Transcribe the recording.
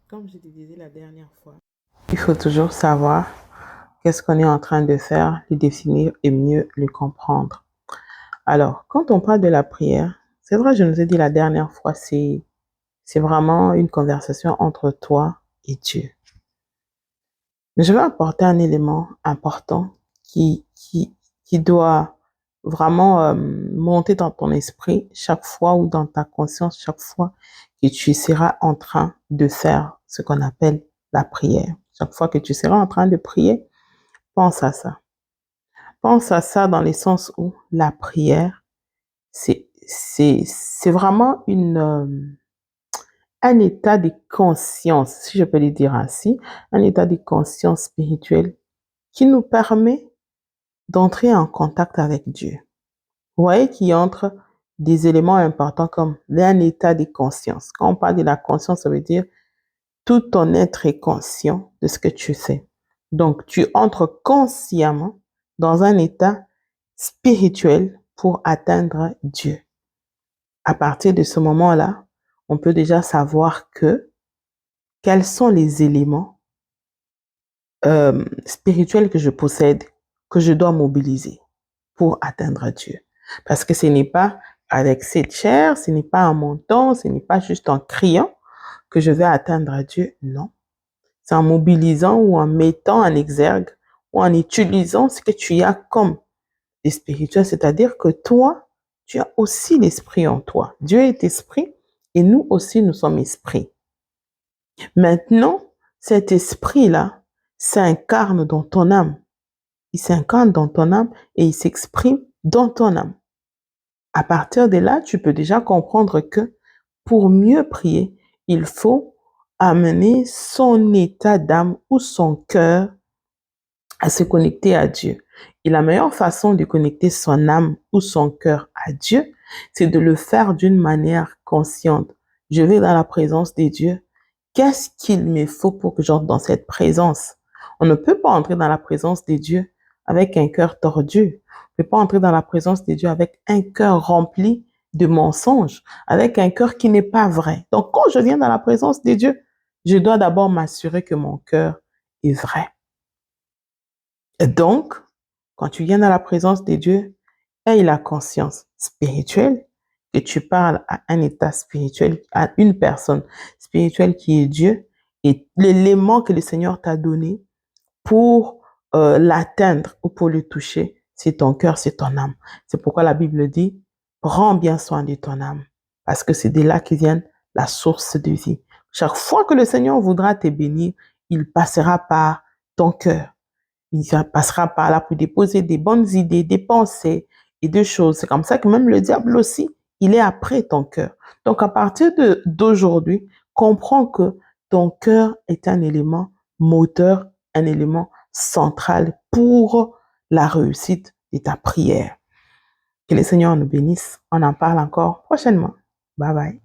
Comme je te disais la dernière fois, il faut toujours savoir qu'est-ce qu'on est en train de faire, le définir et mieux le comprendre. Alors, quand on parle de la prière, c'est vrai, je nous ai dit la dernière fois, c'est vraiment une conversation entre toi et Dieu. Mais je vais apporter un élément important qui doit vraiment monter dans ton esprit chaque fois ou dans ta conscience chaque fois que tu seras en train de faire ce qu'on appelle la prière. Chaque fois que tu seras en train de prier, pense à ça. Pense à ça dans le sens où la prière, c'est vraiment un état de conscience, si je peux le dire ainsi, un état de conscience spirituelle qui nous permet d'entrer en contact avec Dieu. Vous voyez qu'il entre des éléments importants comme un état de conscience. Quand on parle de la conscience, ça veut dire tout ton être est conscient de ce que tu sais. Donc, tu entres consciemment dans un état spirituel pour atteindre Dieu. À partir de ce moment-là, on peut déjà savoir quels sont les éléments spirituels que je possède, que je dois mobiliser pour atteindre Dieu. Parce que ce n'est pas avec cette chair, ce n'est pas en montant, ce n'est pas juste en criant que je vais atteindre Dieu. Non. C'est en mobilisant ou en mettant en exergue ou en utilisant ce que tu as comme des spirituels. C'est-à-dire que toi, tu as aussi l'esprit en toi. Dieu est esprit et nous aussi, nous sommes esprit. Maintenant, cet esprit-là s'incarne dans ton âme. Il s'incarne dans ton âme et il s'exprime dans ton âme. À partir de là, tu peux déjà comprendre que pour mieux prier, il faut amener son état d'âme ou son cœur à se connecter à Dieu. Et la meilleure façon de connecter son âme ou son cœur à Dieu, c'est de le faire d'une manière consciente. Je vais dans la présence de Dieu. Qu'est-ce qu'il me faut pour que j'entre dans cette présence? On ne peut pas entrer dans la présence de Dieu avec un cœur tordu. On ne peut pas entrer dans la présence de Dieu avec un cœur rempli de mensonges, avec un cœur qui n'est pas vrai. Donc, quand je viens dans la présence de Dieu, je dois d'abord m'assurer que mon cœur est vrai. Et donc, quand tu viens dans la présence de Dieu, aie la conscience spirituelle que tu parles à un état spirituel, à une personne spirituelle qui est Dieu, et l'élément que le Seigneur t'a donné pour l'atteindre ou pour le toucher, c'est ton cœur, c'est ton âme. C'est pourquoi la Bible dit, prends bien soin de ton âme, parce que c'est de là que vient la source de vie. Chaque fois que le Seigneur voudra te bénir, il passera par ton cœur. Il passera par là pour déposer des bonnes idées, des pensées et des choses. C'est comme ça que même le diable aussi, il est après ton cœur. Donc, à partir d'aujourd'hui, comprends que ton cœur est un élément moteur, un élément central pour la réussite de ta prière. Que le Seigneur nous bénisse. On en parle encore prochainement. Bye bye.